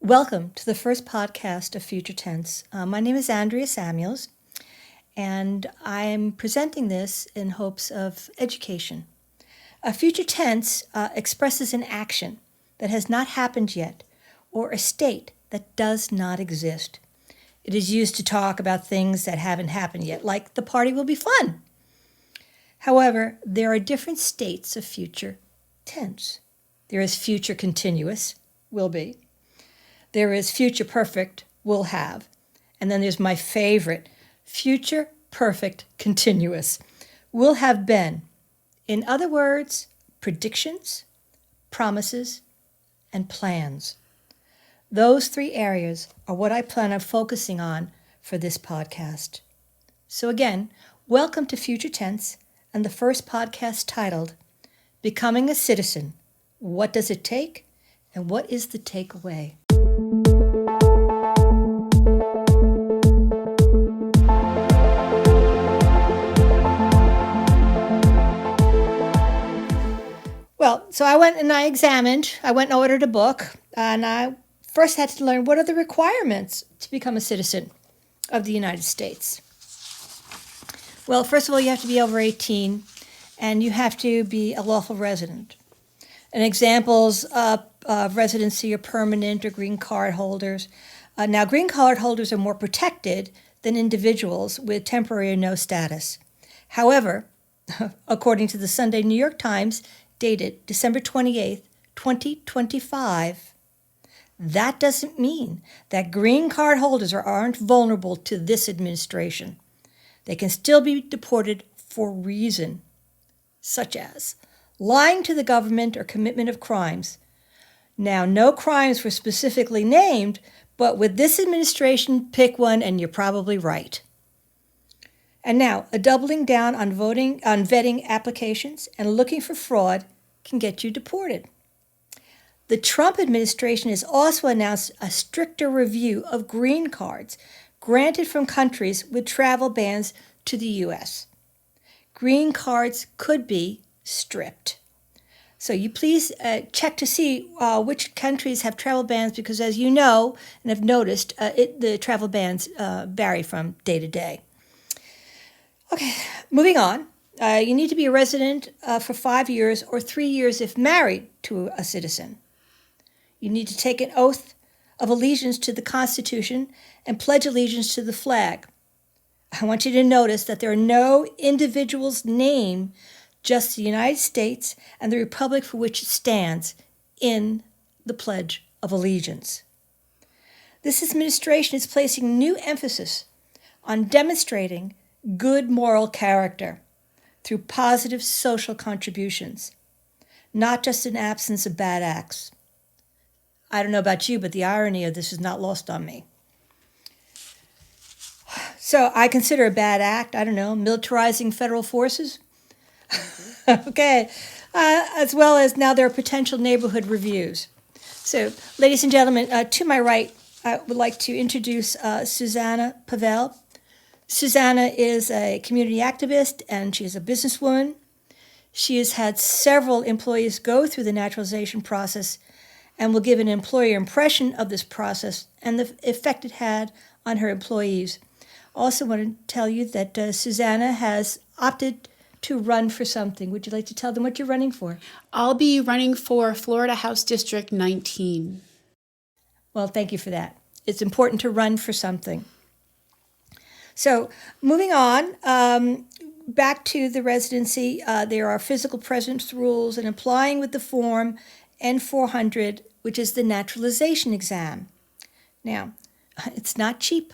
Welcome to the first podcast of Future Tense. My name is Andrea Samuels, and I'm presenting this in hopes of education. A future tense expresses an action that has not happened yet, or a state that does not exist. It is used to talk about things that haven't happened yet, like the party will be fun. However, there are different states of future tense. There is future continuous, will be. There is future perfect, will have. And then there's my favorite, future perfect continuous, will have been. In other words, predictions, promises, and plans. Those three areas are what I plan on focusing on for this podcast. So again, welcome to Future Tense and the first podcast titled, Becoming a Citizen, What Does It Take and What is the Takeaway? So I went and I went and ordered a book, and I first had to learn what are the requirements to become a citizen of the United States. Well, first of all, you have to be over 18, and you have to be a lawful resident. And examples of residency are permanent or green card holders. Now, green card holders are more protected than individuals with temporary or no status. However, according to the Sunday New York Times, dated December 28th, 2025, that doesn't mean that green card holders aren't vulnerable to this administration. They can still be deported for reason, such as lying to the government or commitment of crimes. Now, no crimes were specifically named, but with this administration, pick one and you're probably right. And now, a doubling down on vetting applications and looking for fraud can get you deported. The Trump administration has also announced a stricter review of green cards granted from countries with travel bans to the U.S. Green cards could be stripped. So you please check to see which countries have travel bans, because as you know and have noticed, the travel bans vary from day to day. Okay, moving on. You need to be a resident for 5 years or 3 years if married to a citizen. You need to take an oath of allegiance to the Constitution and pledge allegiance to the flag. I want you to notice that there are no individuals named, just the United States and the republic for which it stands in the Pledge of Allegiance. This administration is placing new emphasis on demonstrating good moral character through positive social contributions, not just an absence of bad acts. I don't know about you, but the irony of this is not lost on me. So I consider a bad act, militarizing federal forces. Okay, as well as now there are potential neighborhood reviews. So, ladies and gentlemen, to my right, I would like to introduce Susanna Pavel. Susanna is a community activist, and she is a businesswoman. She has had several employees go through the naturalization process and will give an employer impression of this process and the effect it had on her employees. Also want to tell you that Susanna has opted to run for something. Would you like to tell them what you're running for? I'll be running for Florida House District 19. Well, thank you for that. It's important to run for something. So moving on, back to the residency, there are physical presence rules and applying with the form N400, which is the naturalization exam. Now, it's not cheap.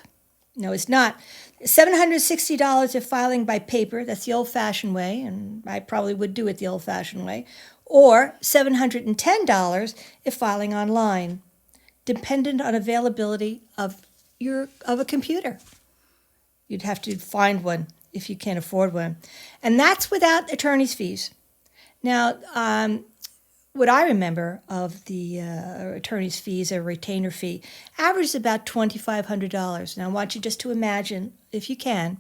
No, it's not. $760 if filing by paper, that's the old-fashioned way, and I probably would do it the old-fashioned way, or $710 if filing online, dependent on availability of a computer. You'd have to find one if you can't afford one. And that's without attorney's fees. Now, what I remember of the attorney's fees, a retainer fee, averages about $2,500. Now, I want you just to imagine, if you can,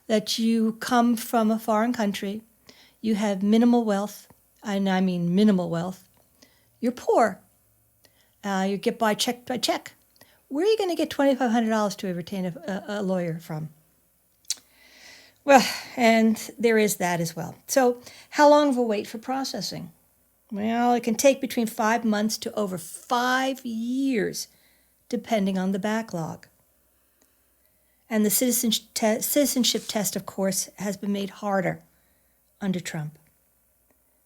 that you come from a foreign country, you have minimal wealth, and I mean minimal wealth, you're poor. You get by check by check. Where are you going to get $2,500 to retain a lawyer from? Well, and there is that as well. So how long of a wait for processing? Well, it can take between 5 months to over 5 years, depending on the backlog. And the citizenship test, of course, has been made harder under Trump.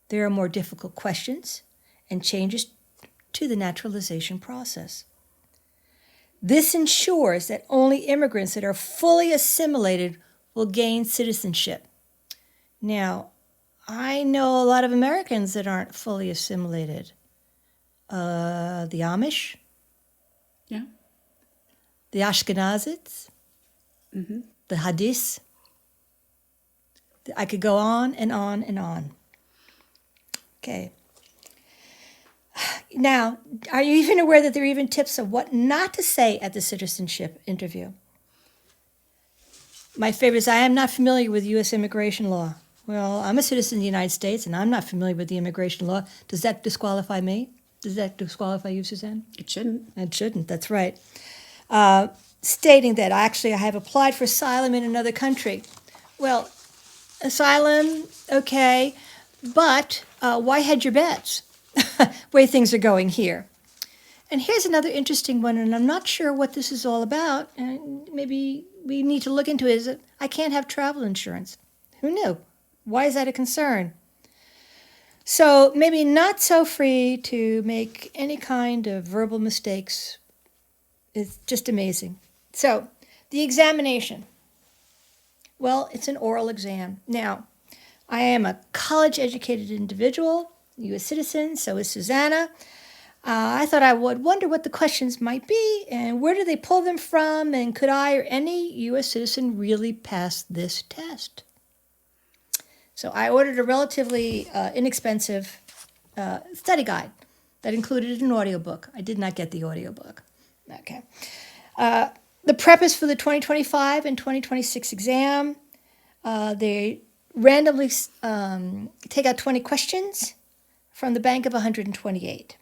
There are more difficult questions and changes to the naturalization process. This ensures that only immigrants that are fully assimilated will gain citizenship. Now, I know a lot of Americans that aren't fully assimilated. The Amish, Yeah. the Ashkenazis, the Hadiths. I could go on and on and on. Okay. Now, are you even aware that there are even tips of what not to say at the citizenship interview? My favorite is, I am not familiar with U.S. immigration law. Well, I'm a citizen of the United States, and I'm not familiar with the immigration law. Does that disqualify me? Does that disqualify you, Suzanne? It shouldn't. It shouldn't, that's right. Stating that I have applied for asylum in another country. Well, asylum, okay, but why hedge your bets? Way things are going here. And here's another interesting one, and I'm not sure what this is all about, and maybe we need to look into it, is that I can't have travel insurance. Who knew? Why is that a concern? So maybe not so free to make any kind of verbal mistakes. It's just amazing. So the examination. Well, it's an oral exam. Now, I am a college-educated individual, U.S. citizen, so is Susanna. I thought I would wonder what the questions might be and where do they pull them from, and could I or any U.S. citizen really pass this test? So I ordered a relatively inexpensive study guide that included an audiobook. I did not get the audiobook. Okay. The prep is for the 2025 and 2026 exam. They randomly take out 20 questions from the bank of 128.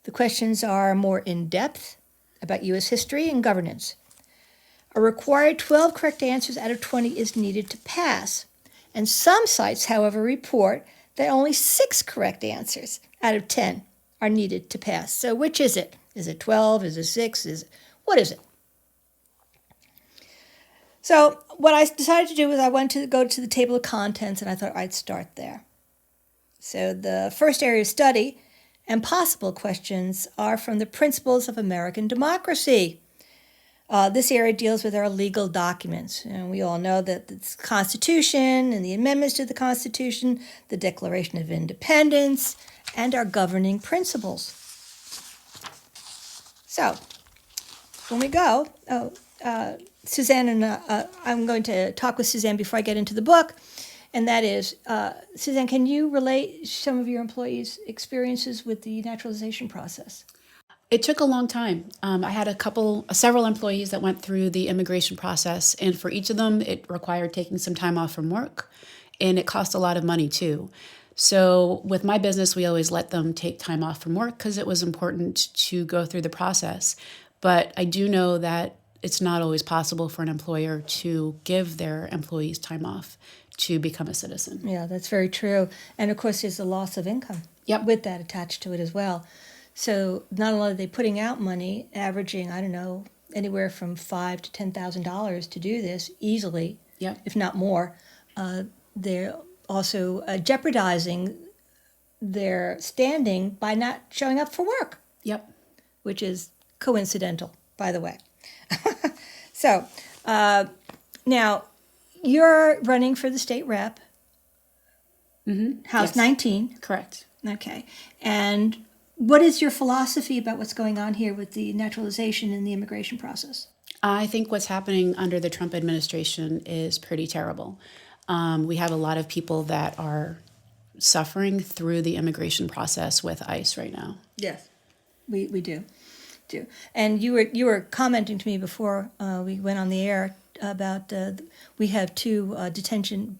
The questions are more in-depth about U.S. history and governance. A required 12 correct answers out of 20 is needed to pass. And some sites, however, report that only 6 correct answers out of 10 are needed to pass. So which is it? Is it 12? Is it 6? What is it? So what I decided to do was I went to go to the table of contents, and I thought I'd start there. So the first area of study and possible questions are from the Principles of American Democracy. This area deals with our legal documents. And we all know that the Constitution and the amendments to the Constitution, the Declaration of Independence, and our governing principles. So, when we go, Suzanne and I'm going to talk with Suzanne before I get into the book, and that is, Suzanne, can you relate some of your employees' experiences with the naturalization process? It took a long time. I had several employees that went through the immigration process, and for each of them, it required taking some time off from work, and it cost a lot of money too. So with my business, we always let them take time off from work because it was important to go through the process. But I do know that it's not always possible for an employer to give their employees time off to become a citizen. Yeah, that's very true. And of course, there's the loss of income with that attached to it as well. So not only are they putting out money, averaging, I don't know, anywhere from $5,000 to $10,000 to do this easily, if not more, they're also jeopardizing their standing by not showing up for work. Yep. Which is coincidental, by the way. So now you're running for the state rep, House 19. Correct. Okay. And what is your philosophy about what's going on here with the naturalization and the immigration process? I think what's happening under the Trump administration is pretty terrible. We have a lot of people that are suffering through the immigration process with ICE right now. Yes, we do. And you were commenting to me before we went on the air about we have 2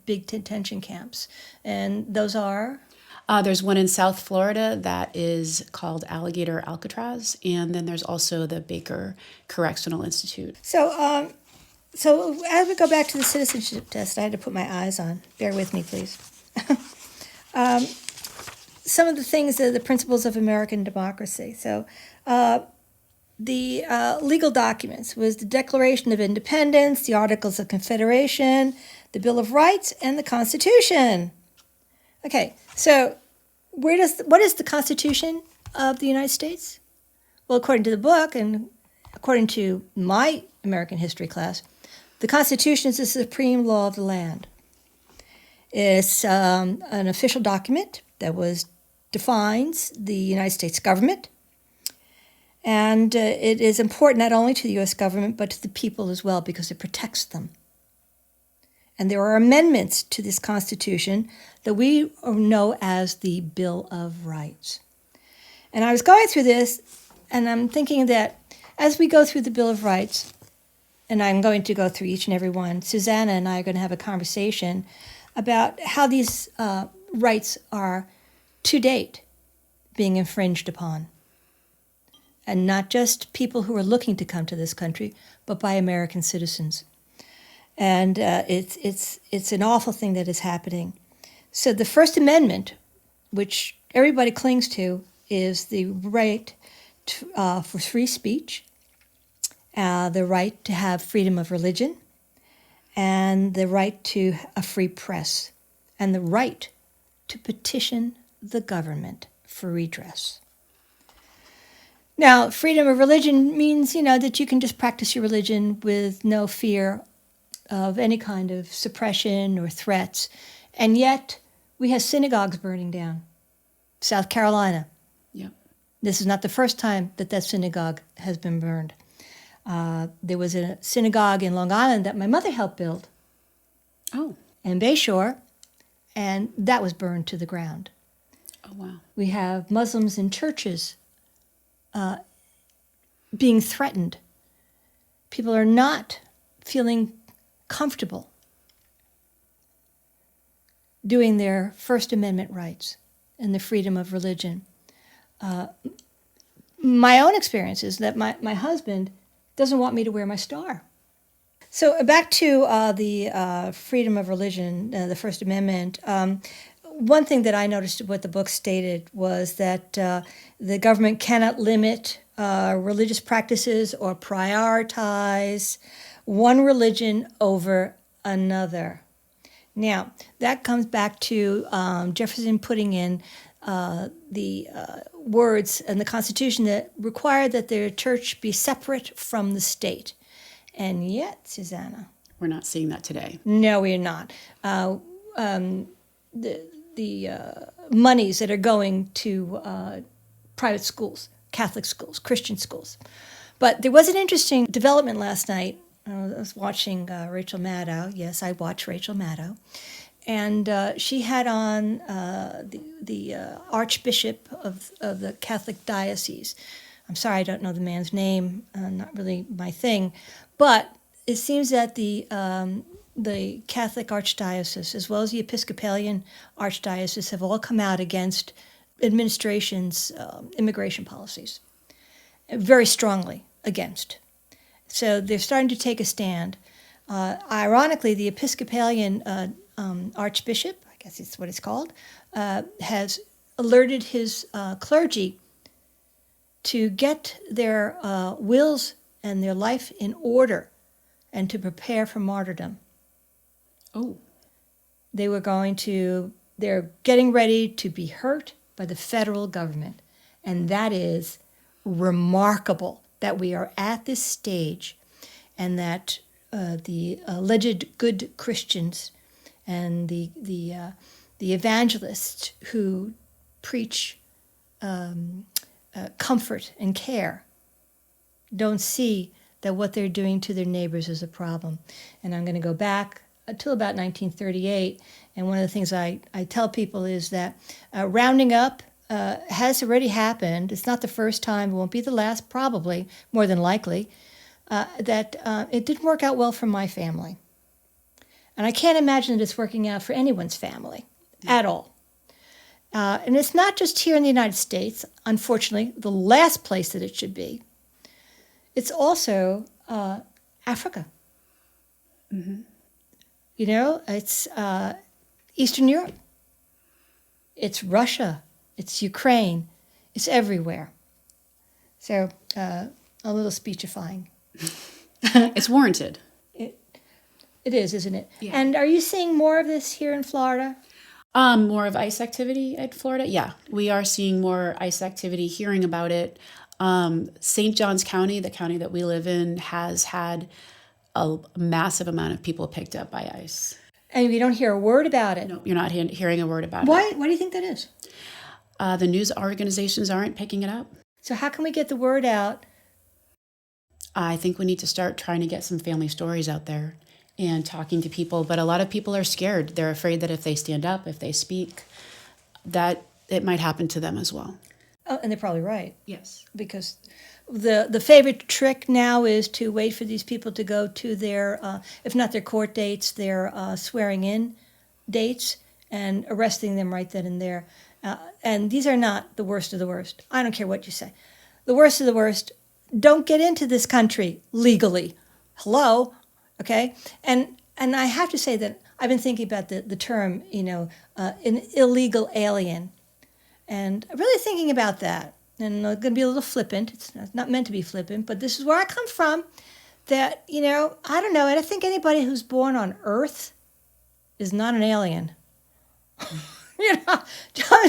big detention camps, and those are? There's one in South Florida that is called Alligator Alcatraz, and then there's also the Baker Correctional Institute. So as we go back to the citizenship test, I had to put my eyes on. Bear with me, please. Some of the things are the principles of American democracy. So the legal documents was the Declaration of Independence, the Articles of Confederation, the Bill of Rights, and the Constitution. Okay, so what is the Constitution of the United States? Well, according to the book and according to my American history class, the Constitution is the supreme law of the land. It's an official document that defines the United States government, and it is important not only to the U.S. government but to the people as well because it protects them. And there are amendments to this Constitution that we know as the Bill of Rights. And I was going through this, and I'm thinking that as we go through the Bill of Rights, and I'm going to go through each and every one, Susanna and I are going to have a conversation about how these rights are, to date, being infringed upon. And not just people who are looking to come to this country, but by American citizens. And it's an awful thing that is happening. So the First Amendment, which everybody clings to, is the right for free speech, the right to have freedom of religion, and the right to a free press, and the right to petition the government for redress. Now, freedom of religion means, that you can just practice your religion with no fear of any kind of suppression or threats. And yet, we have synagogues burning down. South Carolina. Yep. This is not the first time that synagogue has been burned. There was a synagogue in Long Island that my mother helped build. Oh. In Bayshore, and that was burned to the ground. Oh, wow. We have Muslims in churches being threatened. People are not feeling comfortable doing their First Amendment rights and the freedom of religion. My own experience is that my husband doesn't want me to wear my star. So back to the freedom of religion, the First Amendment. One thing that I noticed what the book stated was that the government cannot limit religious practices or prioritize one religion over another. Now, that comes back to Jefferson putting in the words in the Constitution that require that the church be separate from the state. And yet, Susanna, we're not seeing that today. No, we're not. The monies that are going to private schools, Catholic schools, Christian schools. But there was an interesting development last night. I was watching Rachel Maddow. Yes, I watch Rachel Maddow. And she had on the Archbishop of the Catholic Diocese. I'm sorry, I don't know the man's name. Not really my thing. But it seems that the Catholic Archdiocese, as well as the Episcopalian Archdiocese, have all come out against administration's immigration policies, very strongly against. So they're starting to take a stand. Ironically, the Episcopalian Archbishop, I guess it's what it's called, has alerted his clergy to get their wills and their life in order and to prepare for martyrdom. Oh. They're getting ready to be hurt by the federal government. And that is remarkable that we are at this stage and that the alleged good Christians and the evangelists who preach comfort and care don't see that what they're doing to their neighbors is a problem. And I'm going to go back until about 1938, and one of the things I tell people is that rounding up has already happened. It's not the first time, it won't be the last, probably, more than likely, that it didn't work out well for my family. And I can't imagine that it's working out for anyone's family at all. And it's not just here in the United States, unfortunately, the last place that it should be. It's also Africa. You know, it's Eastern Europe. It's Russia. It's Ukraine. It's everywhere. So a little speechifying. It's warranted. It is, isn't it? Yeah. And are you seeing more of this here in Florida? More of ICE activity at Florida? Yeah, we are seeing more ICE activity, hearing about it. St. Johns County, the county that we live in, has had a massive amount of people picked up by ICE. And we don't hear a word about it. No, you're not hearing a word about it. Why do you think that is? The news organizations aren't picking it up. So how can we get the word out? I think we need to start trying to get some family stories out there and talking to people. But a lot of people are scared. They're afraid that if they stand up, if they speak, that it might happen to them as well. Oh, and they're probably right. Yes. Because the favorite trick now is to wait for these people to go to their, if not their court dates, their swearing in dates, and arresting them right then and there. And these are not the worst of the worst. I don't care what you say. The worst of the worst don't get into this country legally. Hello? Okay? And I have to say that I've been thinking about the term, an illegal alien. And I'm really thinking about that. And I'm going to be a little flippant. It's not meant to be flippant, but this is where I come from. That, I don't know. I don't think anybody who's born on Earth is not an alien. I'm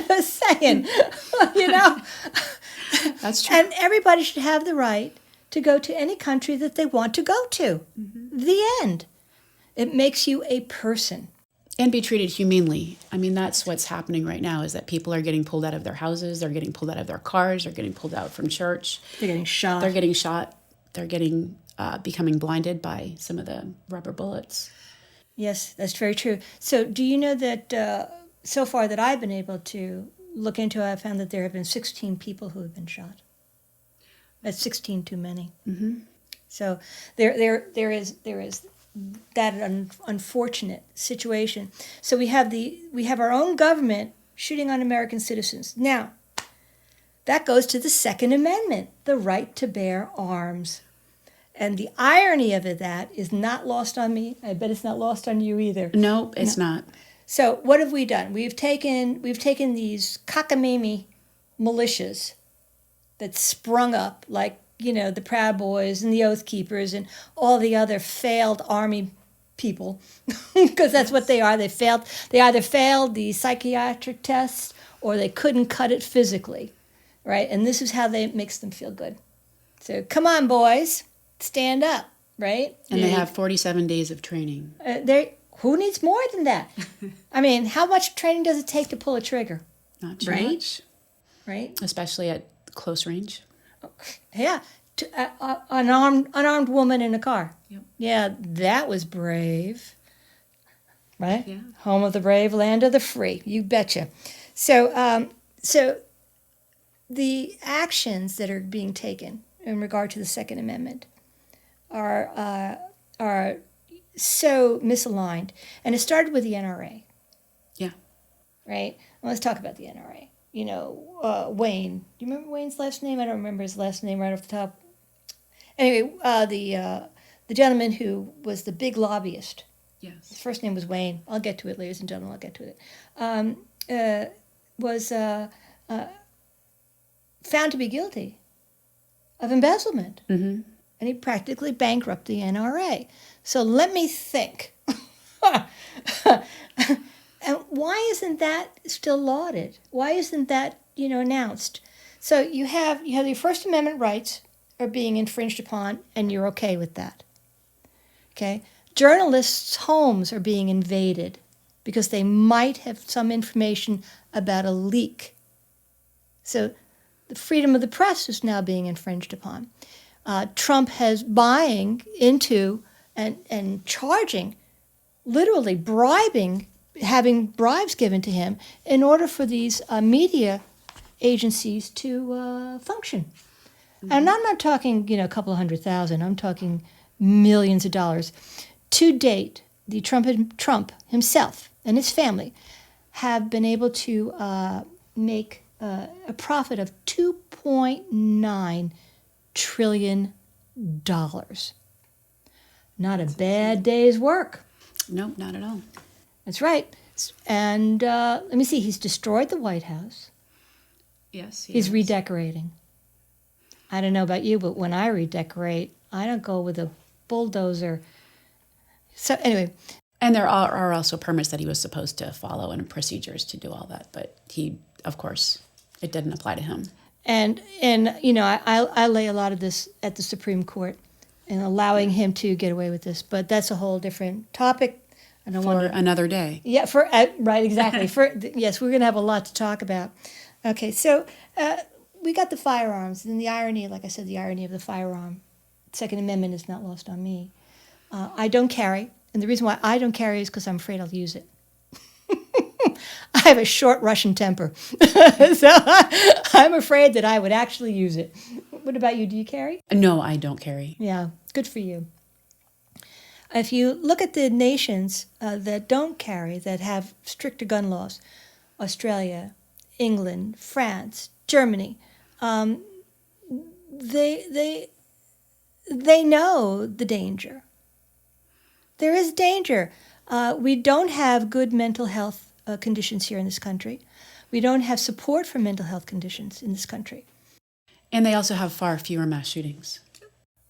just saying, That's true. And everybody should have the right to go to any country that they want to go to. The end. It makes you a person. And be treated humanely. I mean, that's what's happening right now, is that people are getting pulled out of their houses, they're getting pulled out of their cars, they're getting pulled out from church. They're getting shot. They're getting becoming blinded by some of the rubber bullets. Yes, that's very true. So do you know that so far that I've been able to look into, I found that there have been 16 people who have been shot. That's 16 too many. So there is that unfortunate situation. So we have our own government shooting on American citizens. Now, that goes to the Second Amendment, the right to bear arms. And the irony of that is not lost on me. I bet it's not lost on you either. No, it's not. So what have we done? We've taken these cockamamie militias that sprung up, like, the Proud Boys and the Oath Keepers and all the other failed army people, because that's what they are. They either failed the psychiatric tests or they couldn't cut it physically, right? And this is how it makes them feel good. So come on, boys, stand up, right? And they have 47 days of training. Who needs more than that? I mean, how much training does it take to pull a trigger? Not too Right? much. Right? Especially at close range. Yeah. Unarmed woman in a car. Yep. Yeah, that was brave. Right? Yeah. Home of the brave, land of the free. You betcha. So the actions that are being taken in regard to the Second Amendment are so misaligned. And it started with the NRA. Yeah. Right? Well, let's talk about the NRA. Wayne. Do you remember Wayne's last name? I don't remember his last name right off the top. Anyway, the gentleman who was the big lobbyist. Yes. His first name was Wayne. I'll get to it, ladies and gentlemen. I'll get to it. Was found to be guilty of embezzlement. Mm-hmm. And he practically bankrupted the NRA. So let me think. And why isn't that still lauded? Why isn't that, announced? So you have your First Amendment rights are being infringed upon, and you're okay with that. Okay? Journalists' homes are being invaded because they might have some information about a leak. So the freedom of the press is now being infringed upon. Trump has buying into and charging, literally bribing, having bribes given to him in order for these media agencies to function. Mm-hmm. And I'm not talking, a couple of $100,000. I'm talking millions of dollars. To date, Trump himself and his family have been able to make a profit of $2.9 trillion. Not a bad day's work. Nope, not at all. That's right. And let me see, he's destroyed the White House. Yes, He's redecorating. I don't know about you, but when I redecorate, I don't go with a bulldozer. So anyway. And there are also permits that he was supposed to follow and procedures to do all that. But he, of course, it didn't apply to him. And you know, I lay a lot of this at the Supreme Court and allowing him to get away with this. But that's a whole different topic. I don't want to, another day. Yeah, right, exactly. Yes, we're going to have a lot to talk about. Okay, so we got the firearms, and the irony, like I said, the irony of the firearm. Second Amendment is not lost on me. I don't carry, and the reason why I don't carry is because I'm afraid I'll use it. I have a short Russian temper, so I'm afraid that I would actually use it. What about you? Do you carry? No, I don't carry. Yeah, good for you. If you look at the nations that don't carry, that have stricter gun laws, Australia, England, France, Germany, they know the danger. There is danger. We don't have good mental health conditions here in this country. We don't have support for mental health conditions in this country. And they also have far fewer mass shootings.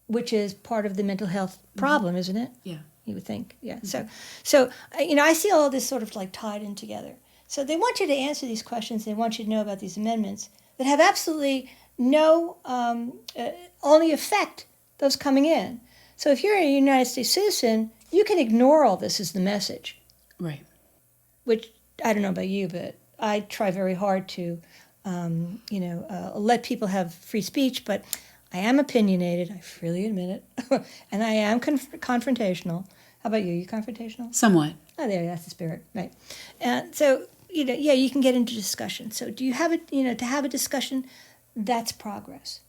Which is part of the mental health problem, isn't it? Yeah. You would think, yeah. So you know, I see all this sort of like tied in together. So they want you to answer these questions. They want you to know about these amendments that have absolutely no only affect those coming in. So if you're a United States citizen, you can ignore all this as the message. Right. Which, I don't know about you, but I try very hard to, let people have free speech, but I am opinionated, I freely admit it, and I am confrontational. How about you? Are you confrontational? Somewhat. Oh, there, that's the spirit, right? And so, you can get into discussion. So do you have it, to have a discussion, that's progress.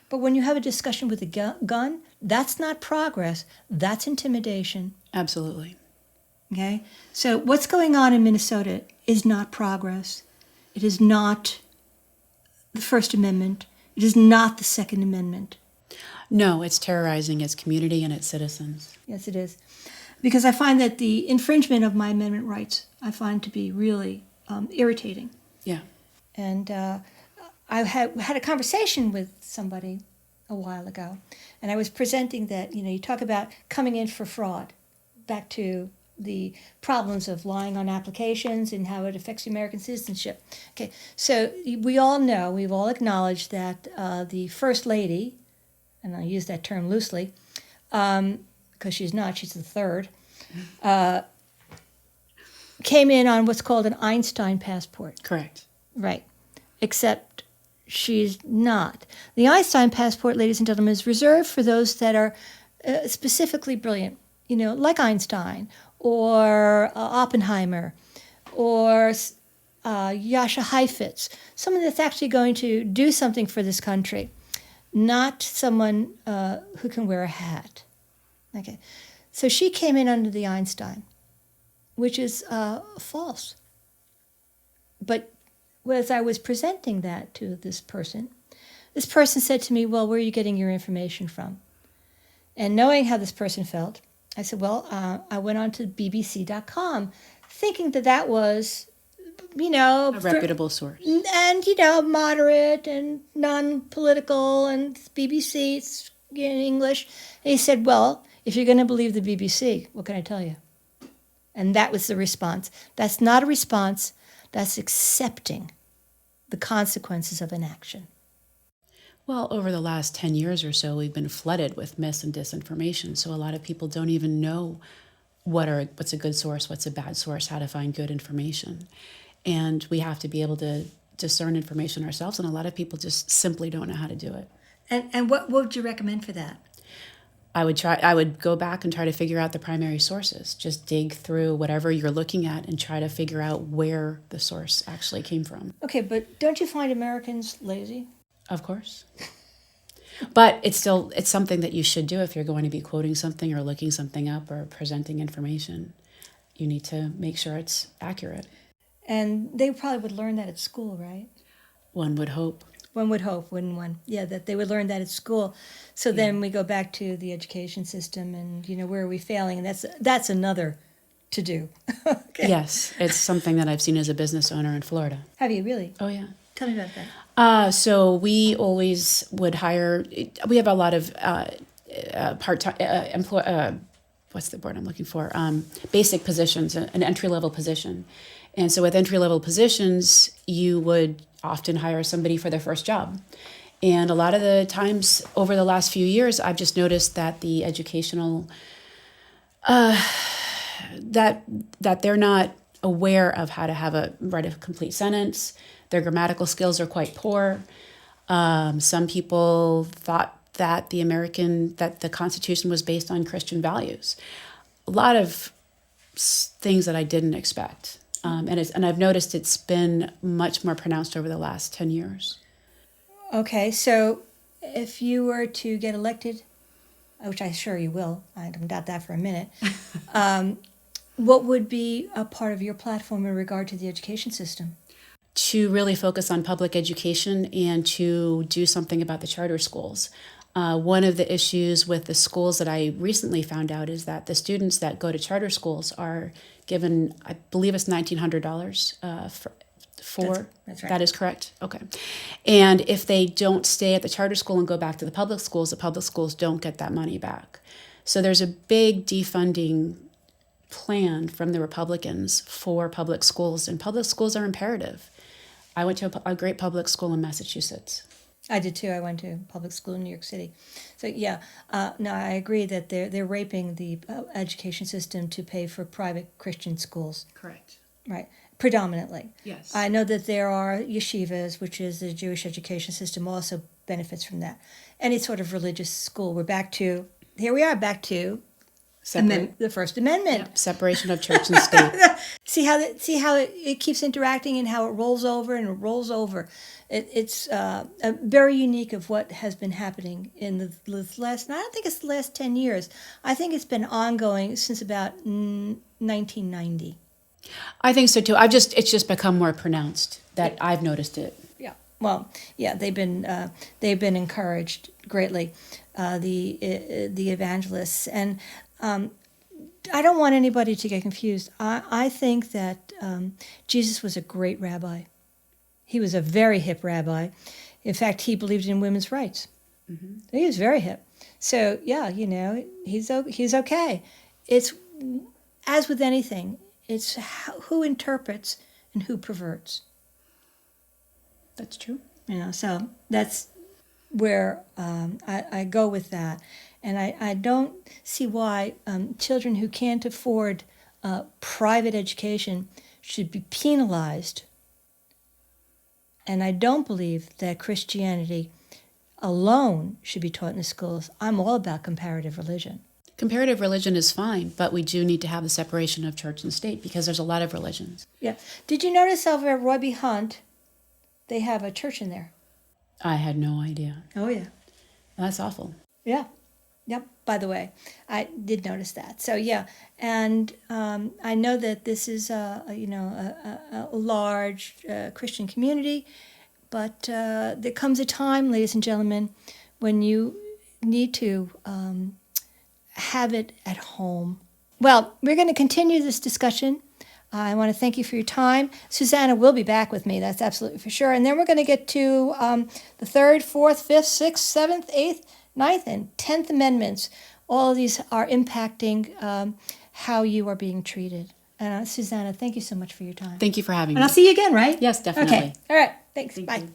But when you have a discussion with a gun, that's not progress, that's intimidation. Absolutely. Okay? So what's going on in Minnesota is not progress. It is not the First Amendment. It is not the Second Amendment. No, it's terrorizing its community and its citizens. Yes, it is. Because I find that the infringement of my amendment rights, I find to be really irritating. Yeah. And I had a conversation with somebody a while ago, and I was presenting that, you talk about coming in for fraud, back to the problems of lying on applications and how it affects American citizenship. Okay, so we all know, we've all acknowledged that the First Lady, and I use that term loosely, because she's not, she's the third, came in on what's called an Einstein passport. Correct. Right, except she's not. The Einstein passport, ladies and gentlemen, is reserved for those that are specifically brilliant, like Einstein, or Oppenheimer, or Yasha Heifetz, someone that's actually going to do something for this country, not someone who can wear a hat. Okay, so she came in under the Einstein, which is false. But as I was presenting that to this person said to me, well, where are you getting your information from? And knowing how this person felt, I said, well, I went on to bbc.com, thinking that was, a reputable source. And, moderate and non-political, and BBC, it's in English. And he said, well, if you're going to believe the BBC, what can I tell you? And that was the response. That's not a response. That's accepting the consequences of an action. Well, over the last 10 years or so, we've been flooded with mis and disinformation. So a lot of people don't even know what's a good source, what's a bad source, how to find good information. And we have to be able to discern information ourselves. And a lot of people just simply don't know how to do it. And what would you recommend for that? I would go back and try to figure out the primary sources. Just dig through whatever you're looking at and try to figure out where the source actually came from. Okay, but don't you find Americans lazy? Of course. But it's something that you should do if you're going to be quoting something or looking something up or presenting information. You need to make sure it's accurate. And they probably would learn that at school, right? One would hope. One would hope, wouldn't one? Yeah, that they would learn that at school. So then we go back to the education system and, where are we failing? And that's another to do. Okay. Yes, it's something that I've seen as a business owner in Florida. Have you really? Oh, yeah. Tell me about that. So we always would hire, we have a lot of part-time, what's the word I'm looking for? Basic positions, an entry-level position. And so with entry-level positions, you would often hire somebody for their first job. And a lot of the times over the last few years, I've just noticed that the educational, that they're not aware of how to write a complete sentence. Their grammatical skills are quite poor. Some people thought that the Constitution was based on Christian values. A lot of things that I didn't expect. And I've noticed it's been much more pronounced over the last 10 years. Okay, so if you were to get elected, which I'm sure you will, I don't doubt that for a minute, what would be a part of your platform in regard to the education system? To really focus on public education and to do something about the charter schools. One of the issues with the schools that I recently found out is that the students that go to charter schools are given, I believe it's $1,900 for that's right. That is correct? Okay. And if they don't stay at the charter school and go back to the public schools don't get that money back. So there's a big defunding plan from the Republicans for public schools, and public schools are imperative. I went to a great public school in Massachusetts. I did too. I went to public school in New York City. So yeah, no, I agree that they're raping the education system to pay for private Christian schools. Correct. Right, predominantly. Yes. I know that there are yeshivas, which is the Jewish education system, also benefits from that. Any sort of religious school. Here we are back to the First Amendment. Yep. Separation of church and state. See how it keeps interacting and how it rolls over and it rolls over. It's very unique of what has been happening in the last. And I don't think it's the last 10 years. I think it's been ongoing since about 1990. I think so too. It's just become more pronounced that I've noticed it. Yeah. Well, yeah, they've been encouraged greatly, the evangelists, and I don't want anybody to get confused. I think that Jesus was a great rabbi. He was a very hip rabbi. In fact, he believed in women's rights. Mm-hmm. He was very hip. So yeah, he's okay. It's as with anything. It's who interprets and who perverts. That's true. So that's where I go with that. And I don't see why children who can't afford private education should be penalized. And I don't believe that Christianity alone should be taught in the schools. I'm all about comparative religion. Comparative religion is fine, but we do need to have the separation of church and state because there's a lot of religions. Yeah. Did you notice over at Roy B. Hunt, they have a church in there? I had no idea. Oh, yeah. That's awful. Yeah. Yep. By the way, I did notice that. So yeah, and I know that this is a large Christian community, but there comes a time, ladies and gentlemen, when you need to have it at home. Well, we're going to continue this discussion. I want to thank you for your time. Susanna will be back with me, that's absolutely for sure. And then we're going to get to the 3rd, 4th, 5th, 6th, 7th, 8th, 9th, and 10th Amendments. All of these are impacting how you are being treated. And Susanna, thank you so much for your time. Thank you for having me. And I'll see you again, right? Yes, definitely. Okay. All right. Thanks. Thank Bye. you.